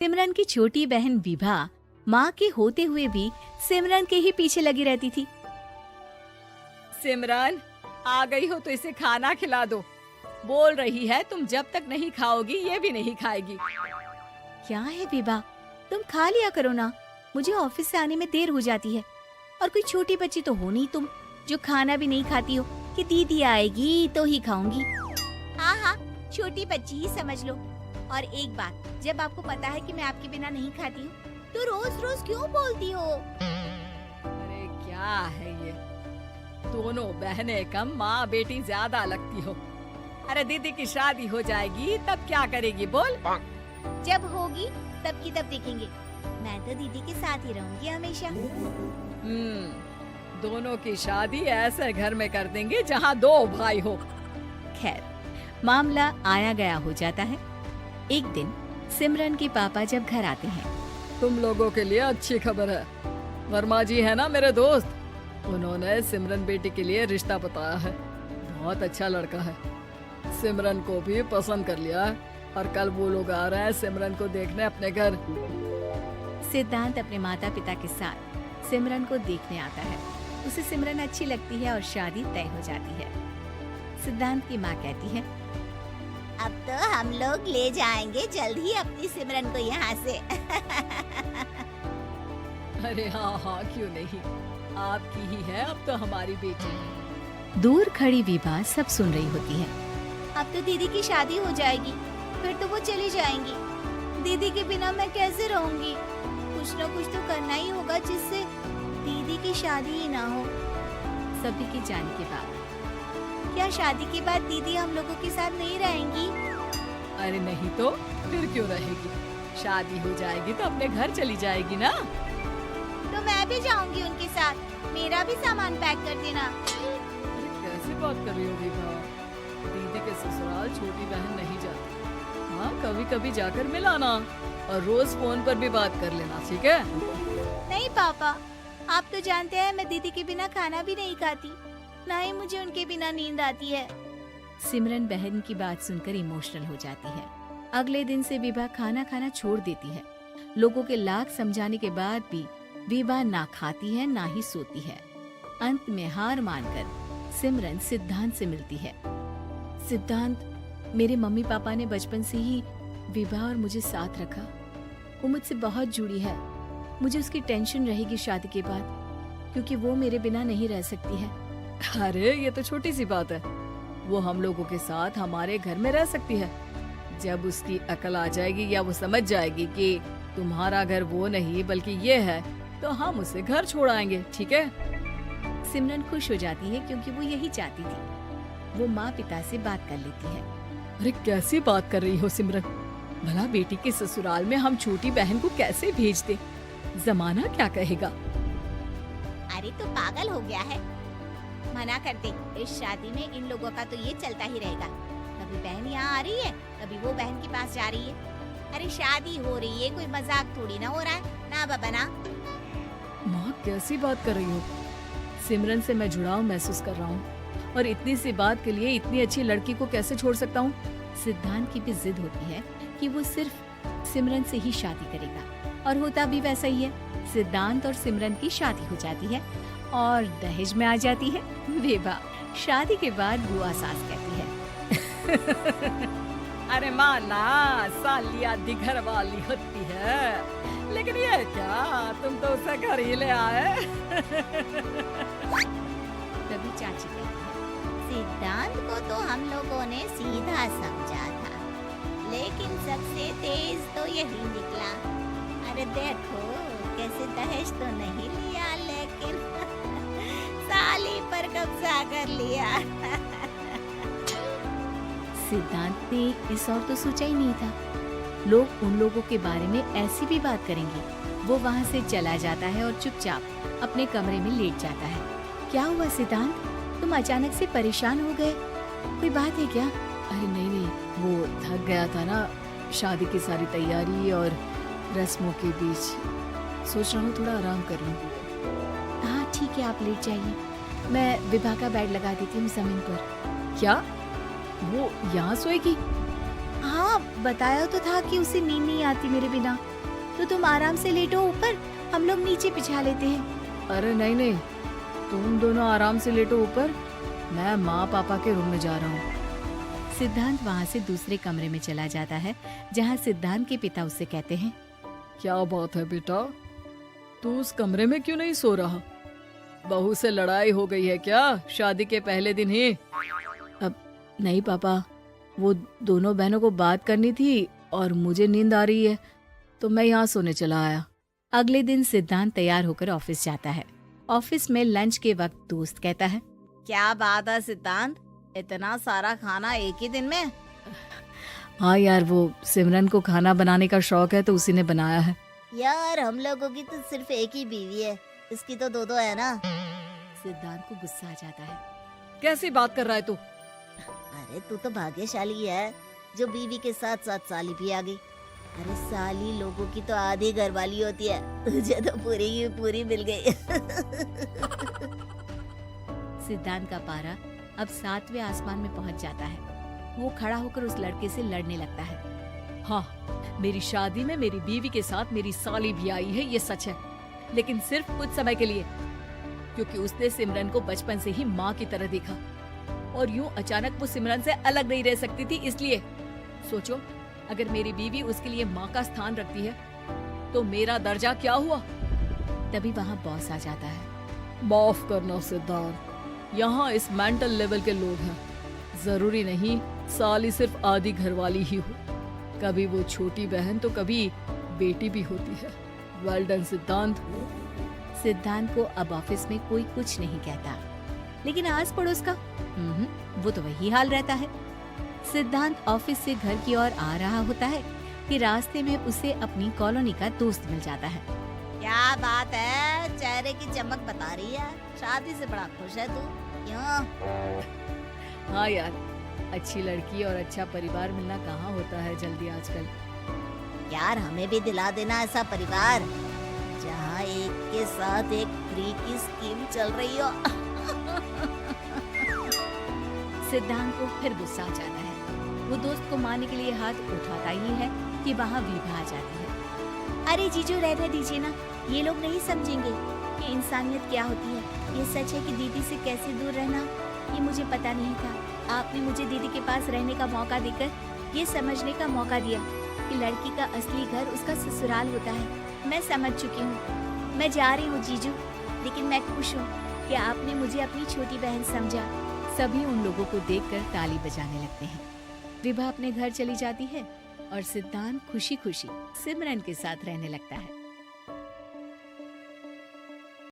सिमरन की छोटी बहन विभा माँ के होते हुए भी सिमरन के ही पीछे लगी रहती थी। सिमरन, आ गई हो तो इसे खाना खिला दो। बोल रही है तुम जब तक नहीं खाओगी ये भी नहीं खाएगी। क्या है विभा, तुम खा लिया करो ना, मुझे ऑफिस से आने में देर हो जाती है। और कोई छोटी बच्ची तो हो नहीं तुम जो खाना भी नहीं खाती हो कि दीदी आएगी तो ही खाऊंगी। हाँ हाँ, छोटी बच्ची ही समझ लो। और एक बात, जब आपको पता है कि मैं आपके बिना नहीं खाती हूँ तो रोज रोज क्यों बोलती हो? अरे क्या है ये, दोनों बहनें कम माँ बेटी ज्यादा लगती हो। अरे दीदी की शादी हो जाएगी तब क्या करेगी बोल? जब होगी तब की तब देखेंगे। मैं तो दीदी के साथ ही रहूंगी हमेशा। दोनों की शादी ऐसे घर में कर देंगे जहाँ दो भाई हो। खैर, मामला आया गया हो जाता है। एक दिन सिमरन के पापा जब घर आते हैं, तुम लोगों के लिए अच्छी खबर है। वर्मा जी है ना मेरे दोस्त, उन्होंने सिमरन बेटी के लिए रिश्ता बताया है। बहुत अच्छा लड़का है, सिमरन को भी पसंद कर लिया है और कल वो लोग आ रहे हैं सिमरन को देखने अपने घर। सिद्धांत अपने माता पिता के साथ सिमरन को देखने आता है। उसे सिमरन अच्छी लगती है और शादी तय हो जाती है। सिद्धांत की माँ कहती है, अब तो हम लोग ले जाएंगे जल्द ही अपनी सिमरन को यहाँ से। अरे हाँ हाँ, क्यों नहीं, आपकी ही है अब तो हमारी बेटी। दूर खड़ी विभा सब सुन रही होती है। अब तो दीदी की शादी हो जाएगी, फिर तो वो चली जाएंगी। दीदी के बिना मैं कैसे रहूंगी? कुछ न कुछ तो करना ही होगा जिससे दीदी की शादी ही ना हो। सभी के जाने के बाद क्या शादी के बाद दीदी हम लोगों के साथ नहीं रहेंगी? अरे नहीं तो फिर क्यों रहेगी, शादी हो जाएगी तो अपने घर चली जाएगी ना। तो मैं भी जाऊंगी उनके साथ, मेरा भी सामान पैक कर देना। अरे कैसे बात कर रही हो विभा, दीदी के ससुराल छोटी बहन नहीं जाती। हाँ, कभी कभी जाकर मिलाना और रोज फोन पर भी बात कर लेना, ठीक है? नहीं पापा, आप तो जानते हैं मैं दीदी के बिना खाना भी नहीं खाती, ना ही मुझे उनके बिना नींद आती है। सिमरन बहन की बात सुनकर इमोशनल हो जाती है। अगले दिन से विभा खाना खाना छोड़ देती है। लोगों के लाख समझाने के बाद भी विभा ना खाती है ना ही सोती है। अंत में हार मानकर सिमरन सिद्धांत से मिलती है। सिद्धांत, मेरे मम्मी पापा ने बचपन से ही विभा और मुझे साथ रखा। वो मुझसे बहुत जुड़ी है। मुझे उसकी टेंशन रहेगी शादी के बाद, क्योंकि वो मेरे बिना नहीं रह सकती है। अरे ये तो छोटी सी बात है, वो हम लोगों के साथ हमारे घर में रह सकती है। जब उसकी अकल आ जाएगी या वो समझ जाएगी कि तुम्हारा घर वो नहीं बल्कि ये है, तो हम उसे घर छोड़ाएंगे, ठीक है? सिमरन खुश हो जाती है क्योंकि वो यही चाहती थी। वो माँ पिता से बात कर लेती है। अरे कैसी बात कर रही हो सिमरन, भला बेटी के ससुराल में हम छोटी बहन को कैसे भेज दे? जमाना क्या कहेगा? अरे तो पागल हो गया है, मना कर दे। इस शादी में इन लोगों का तो ये चलता ही रहेगा। कभी बहन यहाँ आ रही है, कभी वो बहन के पास जा रही है। अरे शादी हो रही है, कोई मजाक थोड़ी ना हो रहा है ना बाबा ना। माँ कैसी बात कर रही हो? सिमरन से मैं जुड़ाव महसूस कर रहा हूँ और इतनी सी बात के लिए इतनी अच्छी लड़की को कैसे छोड़ सकता हूँ? सिद्धांत की भी जिद होती है कि वो सिर्फ सिमरन से ही शादी करेगा, और होता भी वैसा ही है। सिद्धांत और सिमरन की शादी हो जाती है और दहेज में आ जाती है विभा। शादी के बाद बुआ सास कहती है, अरे माँ ना, सालिया दिघर वाली होती है, लेकिन ये क्या, तुम तो उसे घर ही ले आए। तभी चाची कहती है, सिद्धांत को तो हम लोगों ने सीधा समझा था, लेकिन सबसे तेज तो यही निकला। अरे देखो कैसे दहेज तो नहीं लिया, लेकिन साली पर कब्जा कर लिया। सिद्धांत ने इस और तो सोचा ही नहीं था, लोग उन लोगों के बारे में ऐसी भी बात करेंगे। वो वहाँ से चला जाता है और चुपचाप अपने कमरे में लेट जाता है। क्या हुआ सिद्धांत, तुम अचानक से परेशान हो गए, कोई बात है क्या? अरे नहीं, वो थक गया था ना, शादी की सारी तैयारी और रस्मों के बीच सोच रहा हूँ थोड़ा आराम कर लूँ। हाँ ठीक है, आप लेट जाइए, मैं विभा का बेड लगा देती हूँ जमीन पर। क्या वो यहाँ सोएगी? हाँ बताया तो था कि उसे नींद नहीं आती मेरे बिना। तो तुम आराम से लेटो ऊपर, हम लोग नीचे बिछा लेते हैं। अरे नहीं नहीं, तुम दोनों आराम से लेटो ऊपर, मैं माँ पापा के रूम में जा रहा हूँ। सिद्धांत वहाँ से दूसरे कमरे में चला जाता है, जहाँ सिद्धांत के पिता उससे कहते हैं, क्या बात है बेटा, तू उस कमरे में क्यों नहीं सो रहा? बहू से लड़ाई हो गई है क्या शादी के पहले दिन ही? अब नहीं पापा, वो दोनों बहनों को बात करनी थी और मुझे नींद आ रही है, तो मैं यहाँ सोने चला आया। अगले दिन सिद्धांत तैयार होकर ऑफिस जाता है। ऑफिस में लंच के वक्त दोस्त कहता है, क्या बात है सिद्धांत, इतना सारा खाना एक ही दिन में? हाँ यार, वो सिमरन को खाना बनाने का शौक है तो उसी ने बनाया है। यार हम लोगों की तो सिर्फ एक ही बीवी है, इसकी तो दो है ना। सिद्धांत को गुस्सा आ जाता है। कैसी बात कर रहा है तू? अरे तू तो भाग्यशाली है जो बीवी के साथ साथ साली भी आ गई। अरे साली लोगों की तो आधी घरवाली होती है, तुझे तो पूरी की पूरी मिल गई। सिद्धांत का पारा अब 7वें आसमान में पहुंच जाता है। वो खड़ा होकर उस लड़के से लड़ने लगता है। हाँ, मेरी शादी में मेरी बीवी के साथ मेरी साली भी आई है, ये सच है, लेकिन सिर्फ कुछ समय के लिए, क्योंकि उसने सिमरन को बचपन से ही माँ की तरह देखा और यूं अचानक वो सिमरन से अलग नहीं रह सकती थी। इसलिए सोचो, अगर मेरी बीवी उसके लिए माँ का स्थान रखती है तो मेरा दर्जा क्या हुआ? तभी वहाँ बॉस आ जाता है। माफ करना सिद्धार्थ, यहाँ इस मेंटल लेवल के लोग हैं, जरूरी नहीं साली सिर्फ आधी घरवाली ही हो, कभी वो छोटी बहन तो कभी बेटी भी होती है। वेल डन सिद्धांत। सिद्धांत को अब ऑफिस में कोई कुछ नहीं कहता, लेकिन आस पड़ोस का वो तो वही हाल रहता है। सिद्धांत ऑफिस से घर की ओर आ रहा होता है कि रास्ते में उसे अपनी कॉलोनी का दोस्त मिल जाता है। क्या बात है, चेहरे की चमक बता रही है, शादी से बड़ा खुश है तू, क्यों? हाँ यार, अच्छी लड़की और अच्छा परिवार मिलना कहाँ होता है जल्दी आजकल। यार हमें भी दिला देना ऐसा परिवार जहाँ एक के साथ एक फ्री की स्कीम चल रही हो। सिद्धांत को फिर गुस्सा आ जाता है। वो दोस्त को मारने के लिए हाथ उठाता ही है कि वहाँ विभा आ जाती है। अरे जीजू रहने दीजिए ना, ये लोग नहीं समझेंगे कि इंसानियत क्या होती है। ये सच है कि दीदी से कैसे दूर रहना, ये मुझे पता नहीं था। आपने मुझे दीदी के पास रहने का मौका देकर ये समझने का मौका दिया कि लड़की का असली घर उसका ससुराल होता है। मैं समझ चुकी हूँ, मैं जा रही हूँ जीजू, लेकिन मैं खुश हूँ कि आपने मुझे अपनी छोटी बहन समझा। सभी उन लोगों को देखकर ताली बजाने लगते हैं। विभा अपने घर चली जाती है और सिद्धांत खुशी खुशी सिमरन के साथ रहने लगता है।